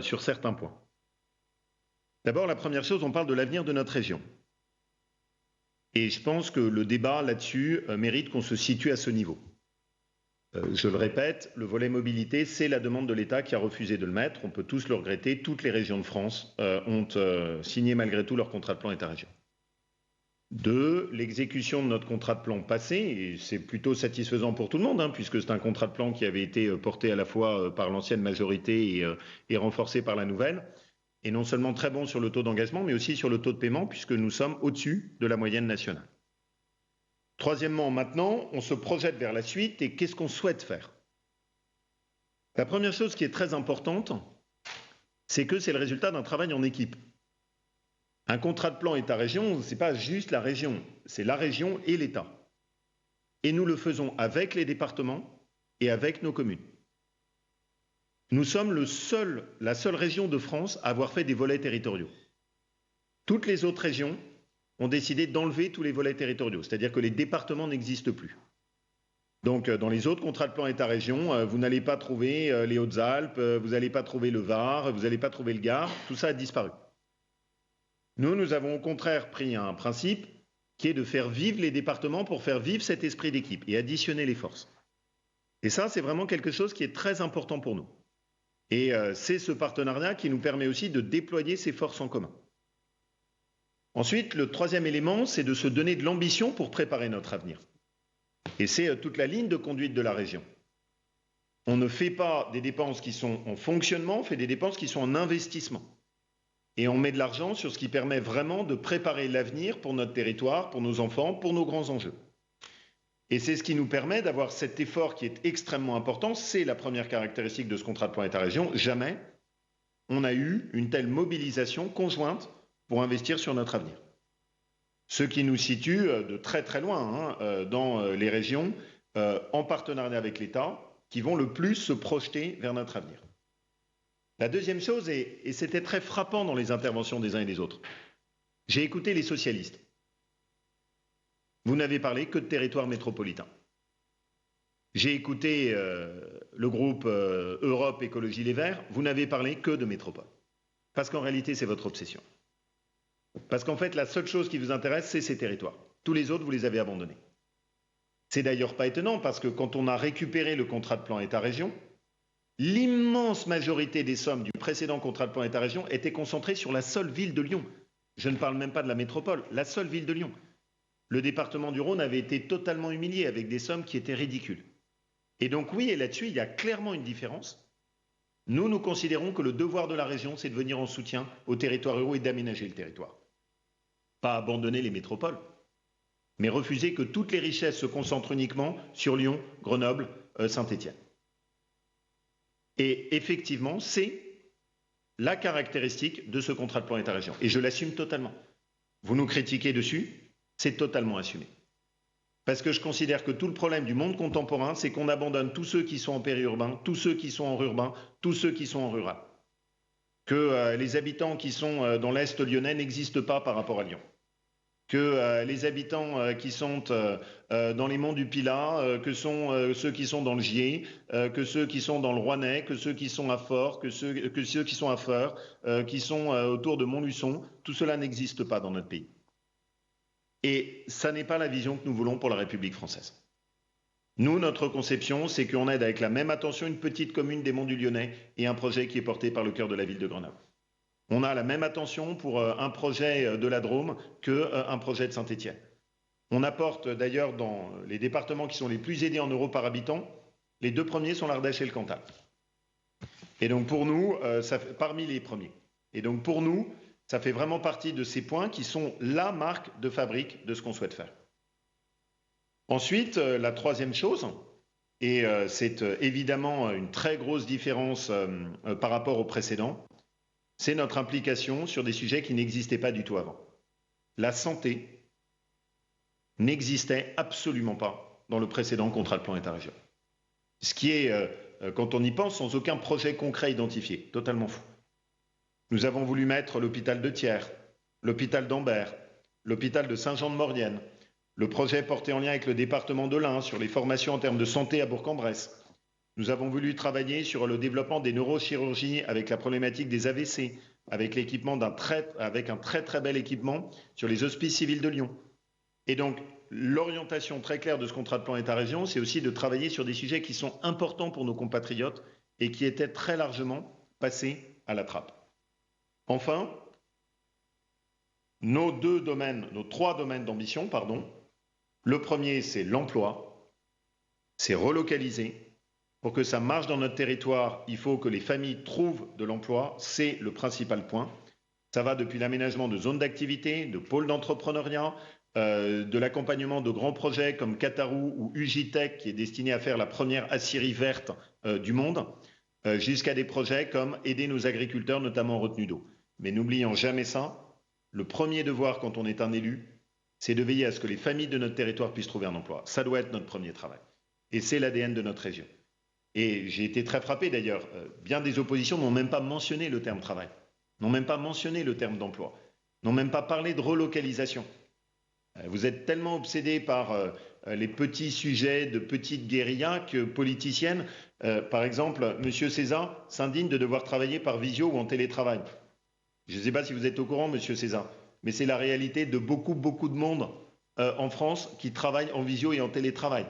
sur certains points. D'abord, la première chose, on parle de l'avenir de notre région. Et je pense que le débat là-dessus mérite qu'on se situe à ce niveau. Je le répète, le volet mobilité, c'est la demande de l'État qui a refusé de le mettre. On peut tous le regretter. Toutes les régions de France ont signé malgré tout leur contrat de plan État-région. 2, l'exécution de notre contrat de plan passé, et c'est plutôt satisfaisant pour tout le monde, puisque c'est un contrat de plan qui avait été porté à la fois par l'ancienne majorité et renforcé par la nouvelle, et non seulement très bon sur le taux d'engagement, mais aussi sur le taux de paiement, puisque nous sommes au-dessus de la moyenne nationale. Troisièmement, maintenant, on se projette vers la suite, et qu'est-ce qu'on souhaite faire? La première chose qui est très importante, c'est que c'est le résultat d'un travail en équipe. Un contrat de plan État-région, ce n'est pas juste la région, c'est la région et l'État. Et nous le faisons avec les départements et avec nos communes. Nous sommes la seule région de France à avoir fait des volets territoriaux. Toutes les autres régions ont décidé d'enlever tous les volets territoriaux, c'est-à-dire que les départements n'existent plus. Donc, dans les autres contrats de plan État-région, vous n'allez pas trouver les Hautes-Alpes, vous n'allez pas trouver le Var, vous n'allez pas trouver le Gard, tout ça a disparu. Nous avons au contraire pris un principe qui est de faire vivre les départements pour faire vivre cet esprit d'équipe et additionner les forces. Et ça, c'est vraiment quelque chose qui est très important pour nous. Et c'est ce partenariat qui nous permet aussi de déployer ces forces en commun. Ensuite, le troisième élément, c'est de se donner de l'ambition pour préparer notre avenir. Et c'est toute la ligne de conduite de la région. On ne fait pas des dépenses qui sont en fonctionnement, on fait des dépenses qui sont en investissement. Et on met de l'argent sur ce qui permet vraiment de préparer l'avenir pour notre territoire, pour nos enfants, pour nos grands enjeux. Et c'est ce qui nous permet d'avoir cet effort qui est extrêmement important. C'est la première caractéristique de ce contrat de plan État-région. Jamais on a eu une telle mobilisation conjointe pour investir sur notre avenir. Ce qui nous situe de très très loin dans les régions, en partenariat avec l'État, qui vont le plus se projeter vers notre avenir. La deuxième chose, et c'était très frappant dans les interventions des uns et des autres, j'ai écouté les socialistes. Vous n'avez parlé que de territoire métropolitain. J'ai écouté le groupe Europe Écologie Les Verts, vous n'avez parlé que de métropole. Parce qu'en réalité, c'est votre obsession. Parce qu'en fait, la seule chose qui vous intéresse, c'est ces territoires. Tous les autres, vous les avez abandonnés. C'est d'ailleurs pas étonnant, parce que quand on a récupéré le contrat de plan État-région, l'immense majorité des sommes du précédent contrat de plan État-région étaient concentrées sur la seule ville de Lyon. Je ne parle même pas de la métropole, la seule ville de Lyon. Le département du Rhône avait été totalement humilié avec des sommes qui étaient ridicules. Et donc oui, et là-dessus, il y a clairement une différence. Nous considérons que le devoir de la région, c'est de venir en soutien aux territoires ruraux et d'aménager le territoire. Pas abandonner les métropoles, mais refuser que toutes les richesses se concentrent uniquement sur Lyon, Grenoble, Saint-Étienne. Et effectivement, c'est la caractéristique de ce contrat de plan État-région. Et je l'assume totalement. Vous nous critiquez dessus, c'est totalement assumé. Parce que je considère que tout le problème du monde contemporain, c'est qu'on abandonne tous ceux qui sont en périurbain, tous ceux qui sont en urbain, tous ceux qui sont en rural. Que les habitants qui sont dans l'Est lyonnais n'existent pas par rapport à Lyon. Que les habitants qui sont dans les monts du Pilat, que sont ceux qui sont dans le Gier, que ceux qui sont dans le Rouennais, que ceux qui sont à Fort, que ceux qui sont à Feur, qui sont autour de Montluçon, tout cela n'existe pas dans notre pays. Et ça n'est pas la vision que nous voulons pour la République française. Nous, notre conception, c'est qu'on aide avec la même attention une petite commune des Monts du Lyonnais et un projet qui est porté par le cœur de la ville de Grenoble. On a la même attention pour un projet de la Drôme qu'un projet de Saint-Étienne. On apporte d'ailleurs dans les départements qui sont les plus aidés en euros par habitant, les deux premiers sont l'Ardèche et le Cantal. Et donc pour nous, parmi les premiers. Et donc pour nous, ça fait vraiment partie de ces points qui sont la marque de fabrique de ce qu'on souhaite faire. Ensuite, la troisième chose, et c'est évidemment une très grosse différence par rapport au précédent, c'est notre implication sur des sujets qui n'existaient pas du tout avant. La santé n'existait absolument pas dans le précédent contrat de plan État-région. Ce qui est, quand on y pense, sans aucun projet concret identifié, totalement fou. Nous avons voulu mettre l'hôpital de Thiers, l'hôpital d'Ambert, l'hôpital de Saint-Jean-de-Maurienne, le projet porté en lien avec le département de l'Ain sur les formations en termes de santé à Bourg-en-Bresse. Nous avons voulu travailler sur le développement des neurochirurgies avec la problématique des AVC, avec l'équipement avec un très bel équipement sur les hospices civils de Lyon. Et donc, l'orientation très claire de ce contrat de plan État-région, c'est aussi de travailler sur des sujets qui sont importants pour nos compatriotes et qui étaient très largement passés à la trappe. Enfin, nos trois domaines d'ambition, le premier, c'est l'emploi, c'est relocaliser. Pour que ça marche dans notre territoire, il faut que les familles trouvent de l'emploi, c'est le principal point. Ça va depuis l'aménagement de zones d'activité, de pôles d'entrepreneuriat, de l'accompagnement de grands projets comme Katarou ou Ugitech, qui est destiné à faire la première aciérie verte du monde, jusqu'à des projets comme aider nos agriculteurs, notamment en retenue d'eau. Mais n'oublions jamais ça, le premier devoir quand on est un élu, c'est de veiller à ce que les familles de notre territoire puissent trouver un emploi. Ça doit être notre premier travail. Et c'est l'ADN de notre région. Et j'ai été très frappé d'ailleurs, bien des oppositions n'ont même pas mentionné le terme travail, n'ont même pas mentionné le terme d'emploi, n'ont même pas parlé de relocalisation. Vous êtes tellement obsédés par les petits sujets de petites guérillas politiciennes. Par exemple, M. César s'indigne de devoir travailler par visio ou en télétravail. Je ne sais pas si vous êtes au courant, M. César, mais c'est la réalité de beaucoup de monde en France qui travaille en visio et en télétravail.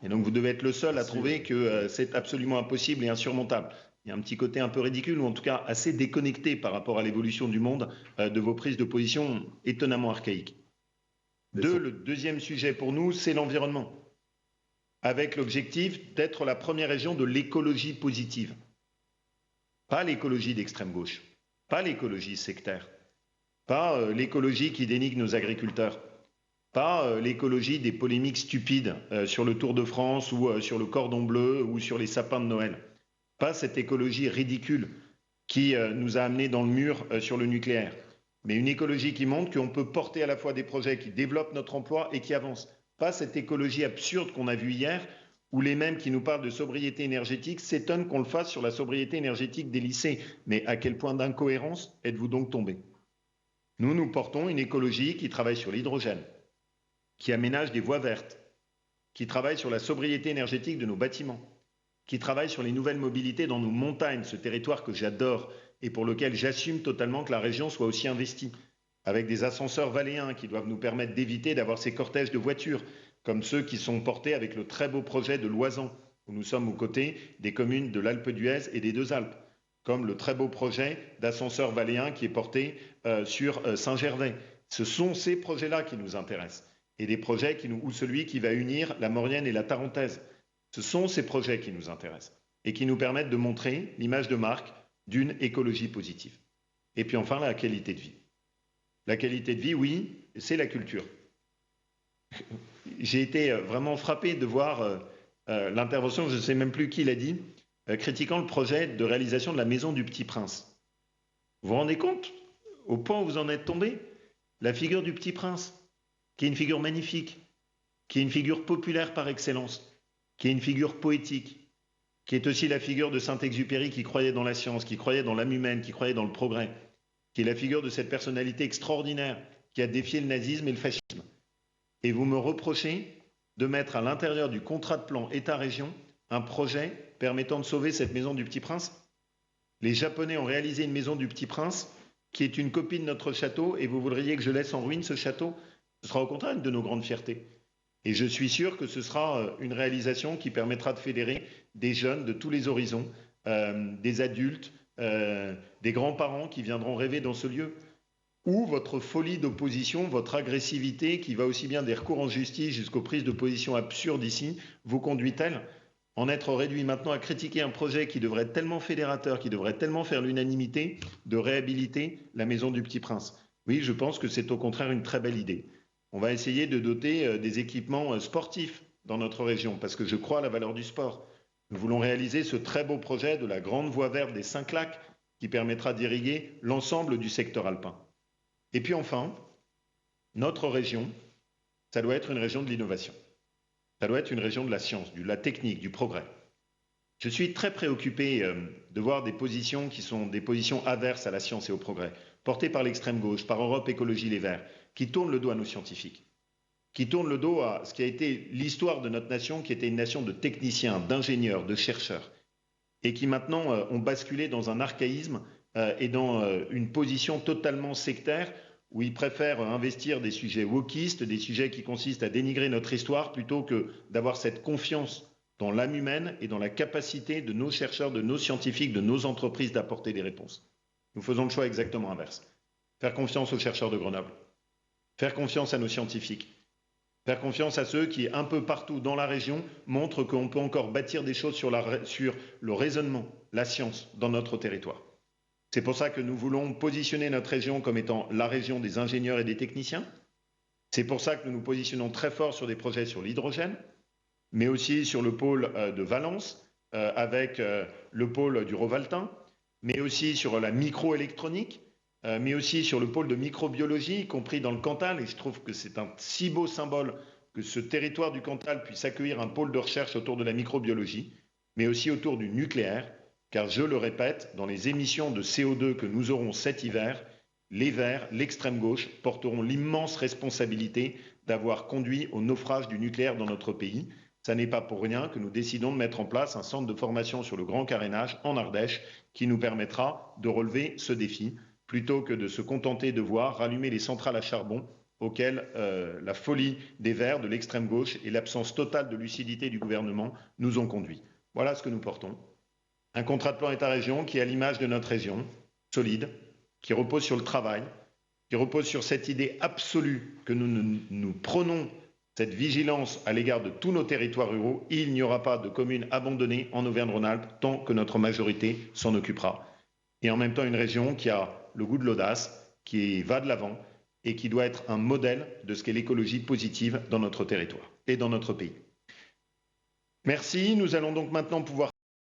Et donc vous devez être le seul à trouver que c'est absolument impossible et insurmontable. Il y a un petit côté un peu ridicule, ou en tout cas assez déconnecté par rapport à l'évolution du monde, de vos prises de position étonnamment archaïques. Le deuxième sujet pour nous, c'est l'environnement, avec l'objectif d'être la première région de l'écologie positive. Pas l'écologie d'extrême gauche, pas l'écologie sectaire, pas l'écologie qui dénigre nos agriculteurs, pas l'écologie des polémiques stupides sur le Tour de France ou sur le cordon bleu ou sur les sapins de Noël. Pas cette écologie ridicule qui nous a amenés dans le mur sur le nucléaire, mais une écologie qui montre qu'on peut porter à la fois des projets qui développent notre emploi et qui avancent. Pas cette écologie absurde qu'on a vue hier, où les mêmes qui nous parlent de sobriété énergétique s'étonnent qu'on le fasse sur la sobriété énergétique des lycées. Mais à quel point d'incohérence êtes-vous donc tombés? Nous portons une écologie qui travaille sur l'hydrogène, qui aménage des voies vertes, qui travaille sur la sobriété énergétique de nos bâtiments, qui travaille sur les nouvelles mobilités dans nos montagnes, ce territoire que j'adore et pour lequel j'assume totalement que la région soit aussi investie, avec des ascenseurs valléens qui doivent nous permettre d'éviter d'avoir ces cortèges de voitures, comme ceux qui sont portés avec le très beau projet de Loisan, où nous sommes aux côtés des communes de l'Alpe d'Huez et des Deux Alpes, comme le très beau projet d'ascenseur valléen qui est porté sur Saint-Gervais. Ce sont ces projets-là qui nous intéressent. Et des projets ou celui qui va unir la Maurienne et la Tarentaise. Ce sont ces projets qui nous intéressent et qui nous permettent de montrer l'image de marque d'une écologie positive. Et puis enfin, la qualité de vie. La qualité de vie, oui, c'est la culture. J'ai été vraiment frappé de voir l'intervention, je ne sais même plus qui l'a dit, critiquant le projet de réalisation de la Maison du Petit Prince. Vous vous rendez compte au point où vous en êtes tombé? La figure du Petit Prince, qui est une figure magnifique, qui est une figure populaire par excellence, qui est une figure poétique, qui est aussi la figure de Saint-Exupéry qui croyait dans la science, qui croyait dans l'âme humaine, qui croyait dans le progrès, qui est la figure de cette personnalité extraordinaire qui a défié le nazisme et le fascisme. Et vous me reprochez de mettre à l'intérieur du contrat de plan État-région un projet permettant de sauver cette Maison du Petit Prince? Les Japonais ont réalisé une Maison du Petit Prince qui est une copie de notre château et vous voudriez que je laisse en ruine ce château? Ce sera au contraire une de nos grandes fiertés. Et je suis sûr que ce sera une réalisation qui permettra de fédérer des jeunes de tous les horizons, des adultes, des grands-parents qui viendront rêver dans ce lieu. Ou votre folie d'opposition, votre agressivité qui va aussi bien des recours en justice jusqu'aux prises de position absurdes ici, vous conduit-elle en être réduit maintenant à critiquer un projet qui devrait être tellement fédérateur, qui devrait tellement faire l'unanimité de réhabiliter la Maison du Petit Prince? Oui, je pense que c'est au contraire une très belle idée. On va essayer de doter des équipements sportifs dans notre région, parce que je crois à la valeur du sport. Nous voulons réaliser ce très beau projet de la grande voie verte des 5 lacs qui permettra d'irriguer l'ensemble du secteur alpin. Et puis enfin, notre région, ça doit être une région de l'innovation. Ça doit être une région de la science, de la technique, du progrès. Je suis très préoccupé de voir des positions qui sont des positions averses à la science et au progrès, portées par l'extrême gauche, par Europe Écologie Les Verts, qui tournent le dos à nos scientifiques. qui tournent le dos à ce qui a été l'histoire de notre nation, qui était une nation de techniciens, d'ingénieurs, de chercheurs, et qui maintenant ont basculé dans un archaïsme et dans une position totalement sectaire, où ils préfèrent investir des sujets wokistes, des sujets qui consistent à dénigrer notre histoire, plutôt que d'avoir cette confiance dans l'âme humaine et dans la capacité de nos chercheurs, de nos scientifiques, de nos entreprises d'apporter des réponses. Nous faisons le choix exactement inverse. Faire confiance aux chercheurs de Grenoble, faire confiance à nos scientifiques, faire confiance à ceux qui, un peu partout dans la région, montrent qu'on peut encore bâtir des choses sur le raisonnement, la science dans notre territoire. C'est pour ça que nous voulons positionner notre région comme étant la région des ingénieurs et des techniciens. C'est pour ça que nous nous positionnons très fort sur des projets sur l'hydrogène, mais aussi sur le pôle de Valence, avec le pôle du Rovaltin, mais aussi sur la microélectronique, mais aussi sur le pôle de microbiologie, y compris dans le Cantal. Et je trouve que c'est un si beau symbole que ce territoire du Cantal puisse accueillir un pôle de recherche autour de la microbiologie, mais aussi autour du nucléaire, car je le répète, dans les émissions de CO2 que nous aurons cet hiver, les Verts, l'extrême gauche, porteront l'immense responsabilité d'avoir conduit au naufrage du nucléaire dans notre pays. Ce n'est pas pour rien que nous décidons de mettre en place un centre de formation sur le grand carénage en Ardèche qui nous permettra de relever ce défi, plutôt que de se contenter de voir rallumer les centrales à charbon auxquelles la folie des Verts, de l'extrême gauche et l'absence totale de lucidité du gouvernement nous ont conduits. Voilà ce que nous portons. Un contrat de plan État-région qui est à l'image de notre région, solide, qui repose sur le travail, qui repose sur cette idée absolue que nous prenons cette vigilance à l'égard de tous nos territoires ruraux. Il n'y aura pas de communes abandonnées en Auvergne-Rhône-Alpes tant que notre majorité s'en occupera. Et en même temps, une région qui a le goût de l'audace, qui va de l'avant et qui doit être un modèle de ce qu'est l'écologie positive dans notre territoire et dans notre pays. Merci. Nous allons donc maintenant pouvoir